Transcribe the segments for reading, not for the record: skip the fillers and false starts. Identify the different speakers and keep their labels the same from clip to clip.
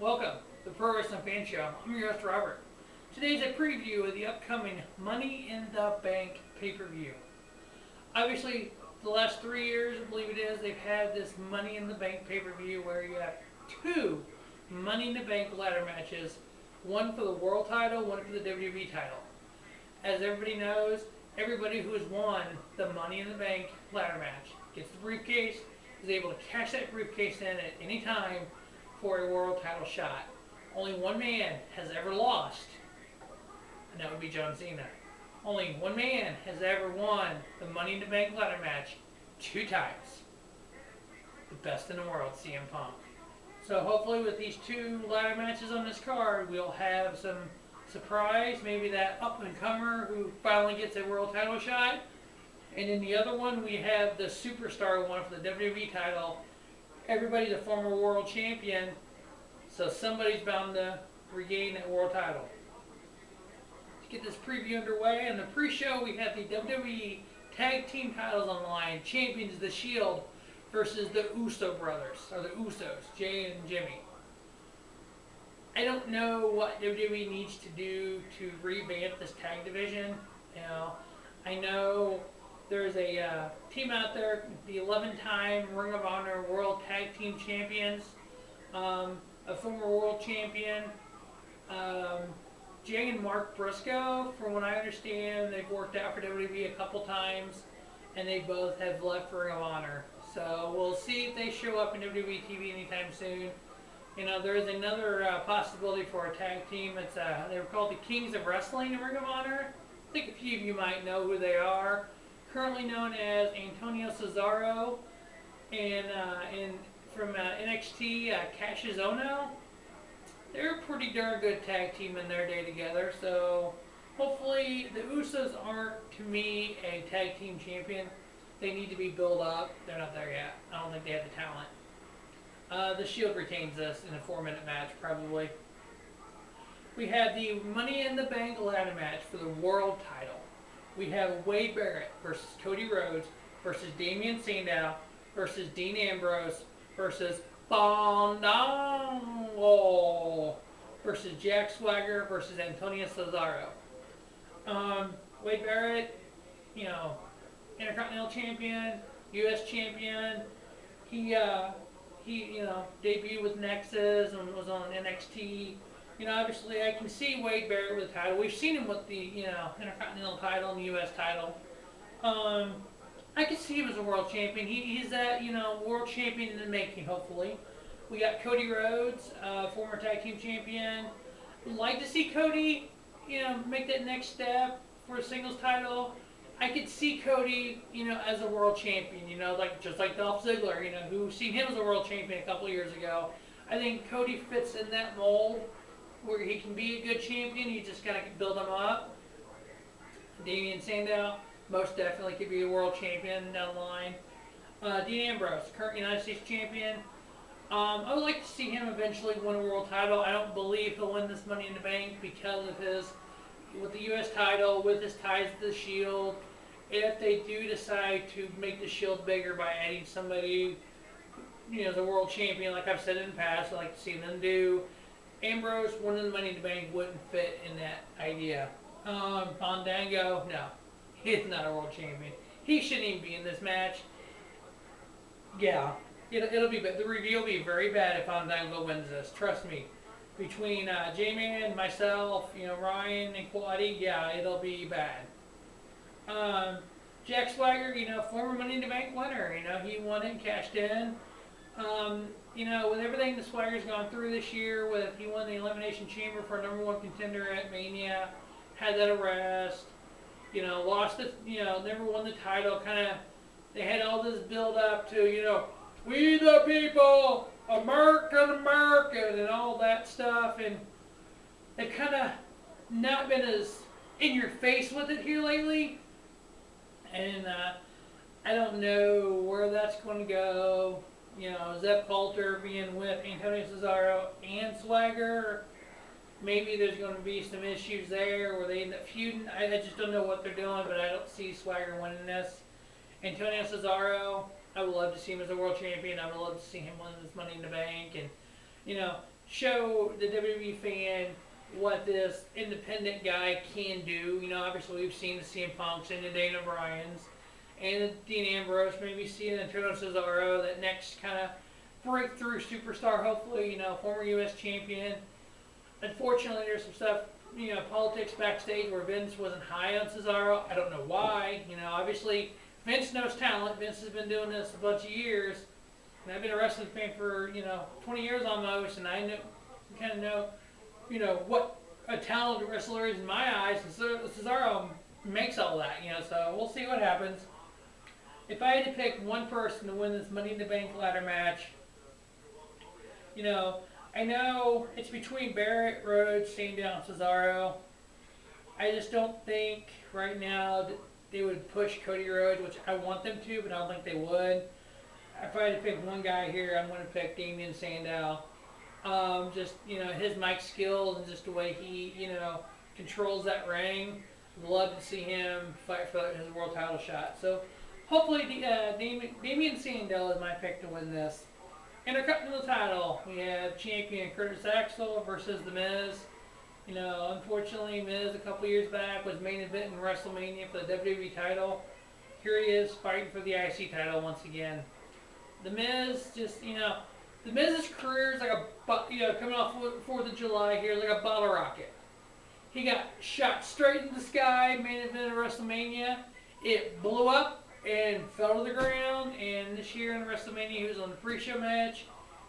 Speaker 1: Welcome to the Pro Wrestling Fanshow. I'm your host, Robert. Today's a preview of the upcoming Money in the Bank pay-per-view. Obviously, the last 3 years, I believe it is, they've had this Money in the Bank pay-per-view where you have two Money in the Bank ladder matches, one for the world title, one for the WWE title. As everybody knows, everybody who has won the Money in the Bank ladder match gets the briefcase, is able to cash that briefcase in at any time for a world title shot. Only one man has ever lost, and that would be John Cena. Only one man has ever won the Money in the Bank ladder match 2 times. The best in the world, CM Punk. So hopefully with these 2 ladder matches on this card, we'll have some surprise, maybe that up-and-comer who finally gets a world title shot. And in the other one, we have the superstar one for the WWE title. Everybody's a former world champion, so somebody's bound to regain that world title. To get this preview underway, in the pre-show we have the WWE Tag Team titles on the line. Champions The Shield versus the Uso brothers, or the Usos, Jay and Jimmy. I don't know what WWE needs to do to revamp this tag division. I know there's a team out there, the 11-time Ring of Honor World Tag Team Champions, a former world champion, Jay and Mark Briscoe. From what I understand, they've worked out for WWE a couple times, and they both have left Ring of Honor. So we'll see if they show up in WWE TV anytime soon. There is another possibility for a tag team. They were called the Kings of Wrestling in Ring of Honor. I think a few of you might know who they are. Currently known as Antonio Cesaro and from NXT, Cassius Ohno. They're a pretty darn good tag team in their day together. So hopefully the Usos aren't, to me, a tag team champion. They need to be built up. They're not there yet. I don't think they have the talent. The Shield retains this in a 4-minute match, probably. We have the Money in the Bank ladder match for the world title. We have Wade Barrett versus Cody Rhodes versus Damian Sandow versus Dean Ambrose versus Fandango versus Jack Swagger versus Antonio Cesaro. Wade Barrett, Intercontinental Champion, U.S. Champion. He debuted with Nexus and was on NXT. Obviously I can see Wade Barrett with the title. We've seen him with the, Intercontinental title and the U.S. title. I can see him as a world champion. He's that, world champion in the making, hopefully. We got Cody Rhodes, former tag team champion. Would like to see Cody, make that next step for a singles title. I could see Cody, as a world champion, just like Dolph Ziggler, who seen him as a world champion a couple of years ago. I think Cody fits in that mold where he can be a good champion. You just got to build him up. Damian Sandow most definitely could be a world champion down the line. Dean Ambrose, current United States champion. I would like to see him eventually win a world title. I don't believe he'll win this Money in the Bank because of with the U.S. title, with his ties to the Shield. If they do decide to make the Shield bigger by adding somebody, as a world champion, like I've said in the past, I like to see them do. Ambrose winning the Money in the Bank wouldn't fit in that idea. Fandango, no. He's not a world champion. He shouldn't even be in this match. Yeah, it'll be bad. The review will be very bad if Fandango wins this. Trust me. Between J-Man, myself, Ryan, and Quaddy, yeah, it'll be bad. Jack Swagger, former Money in the Bank winner. He won it and cashed in. With everything the Swagger's gone through this year, he won the Elimination Chamber for a #1 contender at Mania, had that arrest, lost it, never won the title. They had all this build up to, we the people, American, and all that stuff, and they've kind of not been as in your face with it here lately, and I don't know where that's going to go. Zeb Coulter being with Antonio Cesaro and Swagger, maybe there's going to be some issues there where they end up feuding. I just don't know what they're doing, but I don't see Swagger winning this. Antonio Cesaro, I would love to see him as a world champion. I would love to see him win this Money in the Bank. And, show the WWE fan what this independent guy can do. You know, obviously we've seen the CM Punks and the Dana Bryans and the Dean Ambrose, maybe seeing Antonio Cesaro, that next kind of breakthrough superstar, hopefully, you know, former U.S. champion. Unfortunately, there's some stuff, you know, politics backstage where Vince wasn't high on Cesaro. I don't know why. You know, obviously Vince knows talent. Vince has been doing this a bunch of years, and I've been a wrestling fan for 20 years almost, and I know, kind of know, what a talented wrestler is in my eyes. And Cesaro makes all that, So we'll see what happens. If I had to pick one person to win this Money in the Bank ladder match, I know it's between Barrett, Rhodes, Sandow, and Cesaro. I just don't think right now that they would push Cody Rhodes, which I want them to, but I don't think they would. If I had to pick one guy here, I'm going to pick Damien Sandow. His mic skills and just the way he, controls that ring. Love to see him fight for his world title shot. So hopefully Damien Sandow is my pick to win this. Intercontinental title, we have champion Curtis Axel versus The Miz. Unfortunately, Miz a couple years back was main event in WrestleMania for the WWE title. Here he is fighting for the IC title once again. The Miz The Miz's career is like coming off 4th of July here, like a bottle rocket. He got shot straight in the sky, main event of WrestleMania. It blew up and fell to the ground, and this year in WrestleMania he was on the pre-show match.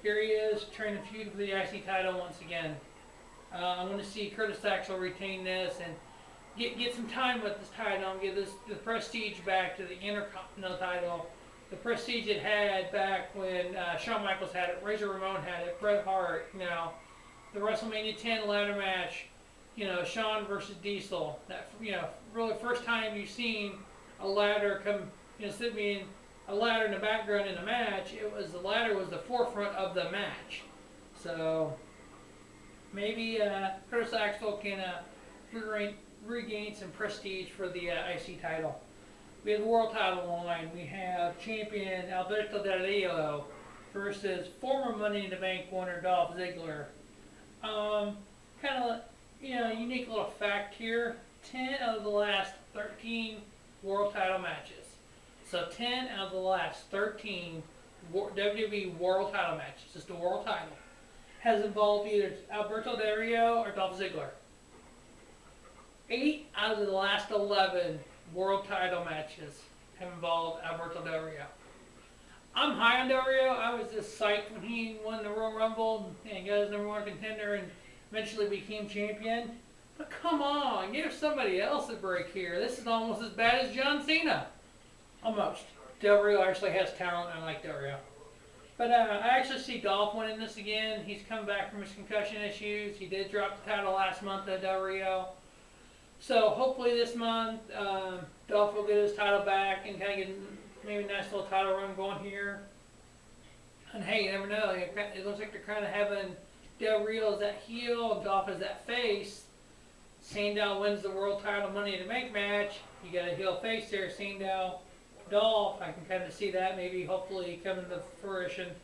Speaker 1: Here he is trying to feud for the IC title once again. I want to see Curtis Axel retain this and get some time with this title and give the prestige back to the Intercontinental title. The prestige it had back when Shawn Michaels had it, Razor Ramon had it, Bret Hart, the WrestleMania 10 ladder match, Shawn versus Diesel. That, really first time you've seen a ladder come, a ladder in the background in a match. The ladder was the forefront of the match. So maybe Curtis Axel can regain some prestige for the IC title. We have the world title on the line. We have champion Alberto Del Rio versus former Money in the Bank winner Dolph Ziggler. Unique little fact here. 10 out of the last 13 world title matches. So 10 out of the last 13 WWE world title matches, just the world title, has involved either Alberto Del Rio or Dolph Ziggler. 8 out of the last 11 world title matches have involved Alberto Del Rio. I'm high on Del Rio. I was just psyched when he won the Royal Rumble and got his #1 contender and eventually became champion. But come on, give somebody else a break here. This is almost as bad as John Cena. Almost. Del Rio actually has talent. I like Del Rio. But I actually see Dolph winning this again. He's come back from his concussion issues. He did drop the title last month at Del Rio. So hopefully this month, Dolph will get his title back and kind of get maybe a nice little title run going here. And hey, you never know. It looks like they're kind of having Del Rio as that heel and Dolph as that face. Sandow wins the world title Money in the Bank match. You got a heel face there, Sandow, Dolph. I can kind of see that maybe hopefully coming to fruition.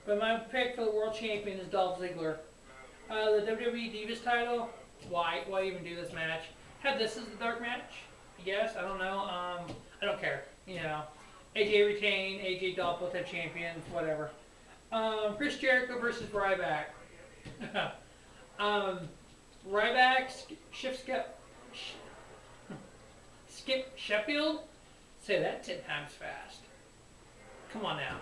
Speaker 1: But my pick for the world champion is Dolph Ziggler. The WWE Divas title, why even do this match? Have this as the dark match? Yes, I don't know. I don't care. AJ retain, AJ Dolph both have champions, whatever. Chris Jericho versus Ryback. Ryback, Skip Sheffield? Say that 10 times fast. Come on now.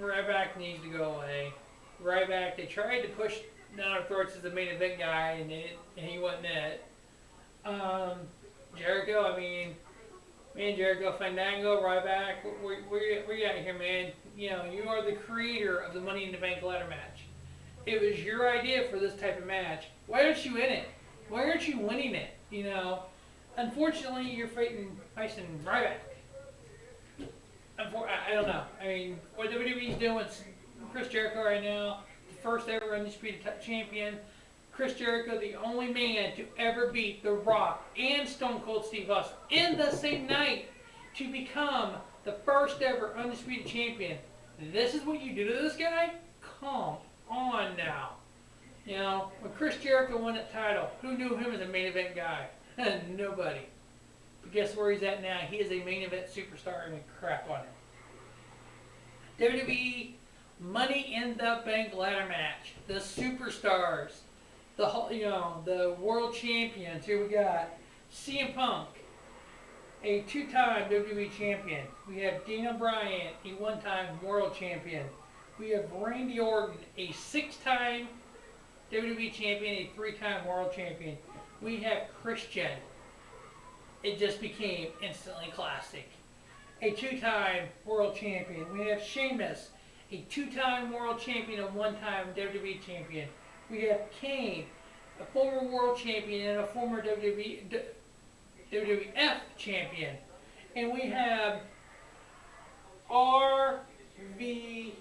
Speaker 1: Ryback needs to go away. Ryback, they tried to push down our throats as the main event guy, and he wasn't it. Jericho, me and Jericho, Fandango, Ryback, we got here, man. You are the creator of the Money in the Bank ladder match. It was your idea for this type of match. Why aren't you in it? Why aren't you winning it? Unfortunately, you're facing Ryback. I don't know. What WWE's doing with Chris Jericho right now, the first ever undisputed champion. Chris Jericho, the only man to ever beat The Rock and Stone Cold Steve Austin in the same night to become the first ever undisputed champion. This is what you do to this guy? Come on You know, when Chris Jericho won that title, who knew him as a main event guy? Nobody. But guess where he's at now? He is a main event superstar and crap on him. WWE Money in the Bank ladder match. The superstars, the world champions. Here we got CM Punk, a two-time WWE champion. We have Daniel Bryan, a one-time world champion. We have Randy Orton, a six-time WWE champion, a three-time world champion. We have Christian. It just became instantly classic. A two-time world champion. We have Sheamus, a two-time world champion and one-time WWE champion. We have Kane, a former world champion and a former WWF champion. And we have RVD.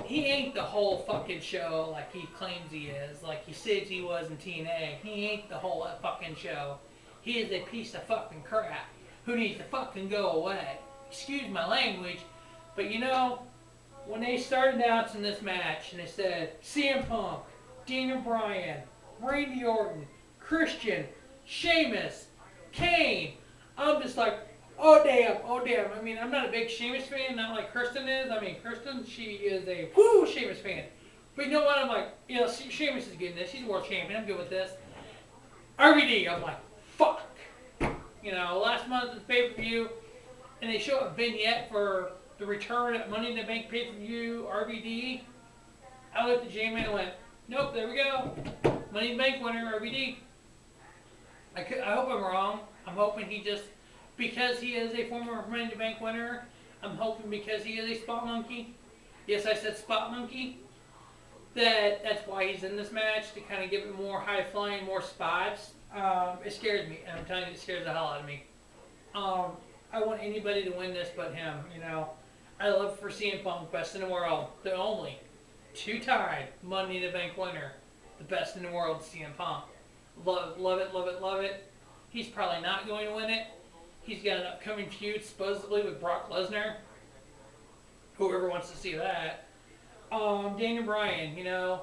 Speaker 1: He ain't the whole fucking show like he claims he is, like he says he was in TNA. He ain't the whole fucking show. He is a piece of fucking crap who needs to fucking go away. Excuse my language, but you know, when they started announcing this match and they said CM Punk, Daniel Bryan, Randy Orton, Christian, Sheamus, Kane, I'm just like, oh damn, oh damn. I mean, I'm not a big Sheamus fan, not like Kristen is. I mean, Kristen, she is a Sheamus fan. But you know what? I'm like, you know, Sheamus is good in this. He's a world champion. I'm good with this. RVD, I'm like, fuck. You know, last month at the pay-per-view, and they show a vignette for the return at Money in the Bank pay-per-view, RVD. I looked at J-Man and went, nope, there we go. Money in the Bank winner, RVD. I hope I'm wrong. I'm hoping he just, because he is a former Money in the Bank winner, I'm hoping because he is a spot monkey. Yes, I said spot monkey. That's why he's in this match, to kind of give it more high-flying, more spots. It scares me. I'm telling you, it scares the hell out of me. I want anybody to win this but him, you know. I love for CM Punk, best in the world. The only two-time Money in the Bank winner. The best in the world, CM Punk. Love it, love it, love it. He's probably not going to win it. He's got an upcoming feud, supposedly, with Brock Lesnar. Whoever wants to see that. Daniel Bryan, you know,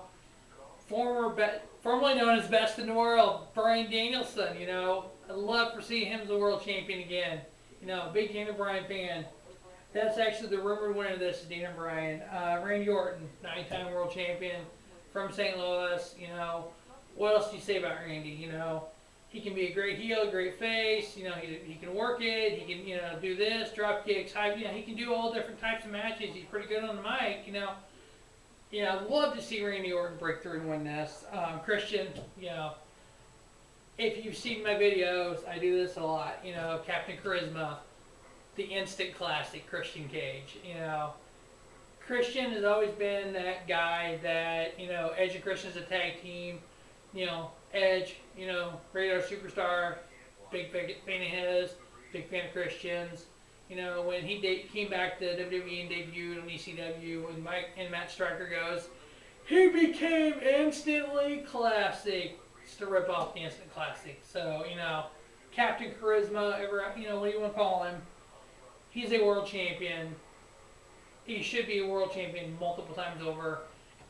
Speaker 1: formerly known as best in the world, Bryan Danielson, you know. I'd love to see him as a world champion again. You know, big Daniel Bryan fan. That's actually the rumored winner of this is Daniel Bryan. Randy Orton, 9-time world champion from St. Louis, you know. What else do you say about Randy, you know? He can be a great heel, a great face, you know, he can work it, he can, you know, do this, drop kicks, high, you know, he can do all different types of matches. He's pretty good on the mic, you know. Yeah, I'd love to see Randy Orton break through and win this. Christian, you know, if you've seen my videos, I do this a lot, you know, Captain Charisma, the instant classic Christian Cage, you know. Christian has always been that guy that, you know, Edge and Christian is a tag team, you know, Edge, you know, radar superstar, big fan of his, big fan of Christian's. You know, when he came back to WWE and debuted on ECW, and Matt Striker goes, he became instantly classic. It's to rip off the instant classic. So, you know, Captain Charisma, you know, what do you want to call him? He's a world champion. He should be a world champion multiple times over.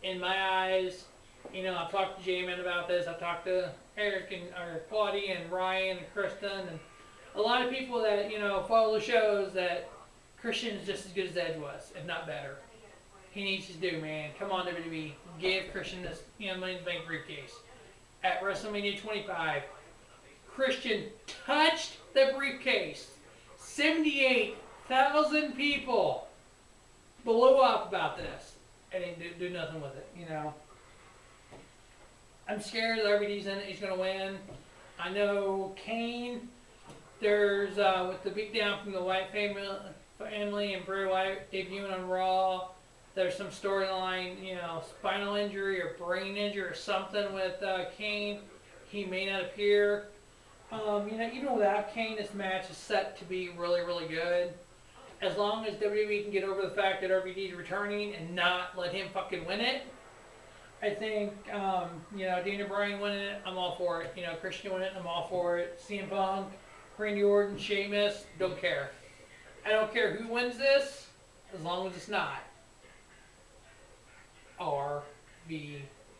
Speaker 1: In my eyes, you know, I've talked to J-Man about this. I've talked to Eric or Claudia and Ryan and Kristen and a lot of people that, you know, follow the shows that Christian is just as good as Edge was, if not better. He needs to do, man. Come on, WWE. Give Christian this, you know, Money in the Bank briefcase. At WrestleMania 25, Christian touched the briefcase. 78,000 people blew up about this. And didn't do nothing with it, you know. I'm scared that RVD's in it. He's going to win. I know Kane. There's, with the beatdown from the White family and Bray Wyatt debuting on Raw, there's some storyline, you know, spinal injury or brain injury or something with Kane. He may not appear. You know, even without Kane, this match is set to be really, really good. As long as WWE can get over the fact that RVD is returning and not let him fucking win it, I think, you know, Daniel Bryan winning it, I'm all for it. You know, Christian winning it, I'm all for it. CM Punk, Randy Orton, Sheamus, don't care. I don't care who wins this, as long as it's not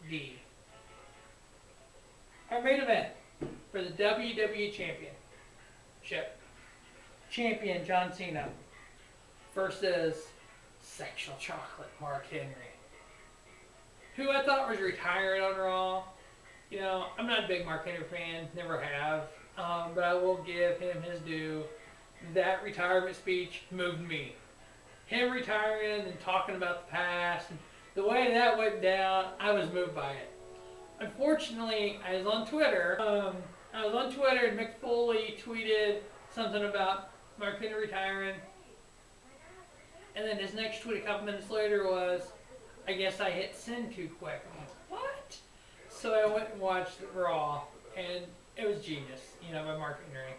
Speaker 1: D. Our main event for the WWE Championship. Champion John Cena versus Sexual Chocolate Mark Henry, who I thought was retiring on Raw. You know, I'm not a big Mark Henry fan, never have, but I will give him his due. That retirement speech moved me. Him retiring and talking about the past, and the way that went down, I was moved by it. Unfortunately, I was on Twitter. And Mick Foley tweeted something about Mark Henry retiring, and then his next tweet a couple minutes later was, "I guess I hit send too quick." I'm like, what? So I went and watched Raw, and it was genius, by Mark Henry.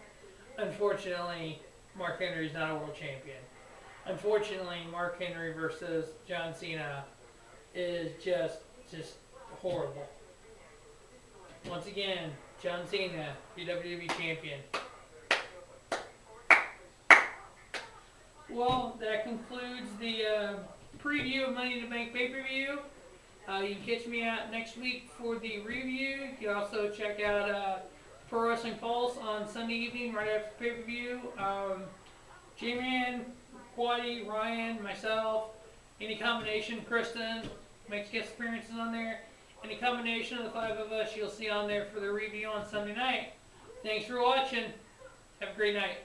Speaker 1: Unfortunately, Mark Henry's not a world champion. Unfortunately, Mark Henry versus John Cena is just horrible. Once again, John Cena, your WWE champion. Well, that concludes the preview of Money in the Bank pay-per-view. You can catch me out next week for the review. You can also check out Pro Wrestling Pulse on Sunday evening right after pay-per-view. J-Man, Quaddy, Ryan, myself, any combination, Kristen makes guest appearances on there. Any combination of the 5 of us you'll see on there for the review on Sunday night. Thanks for watching. Have a great night.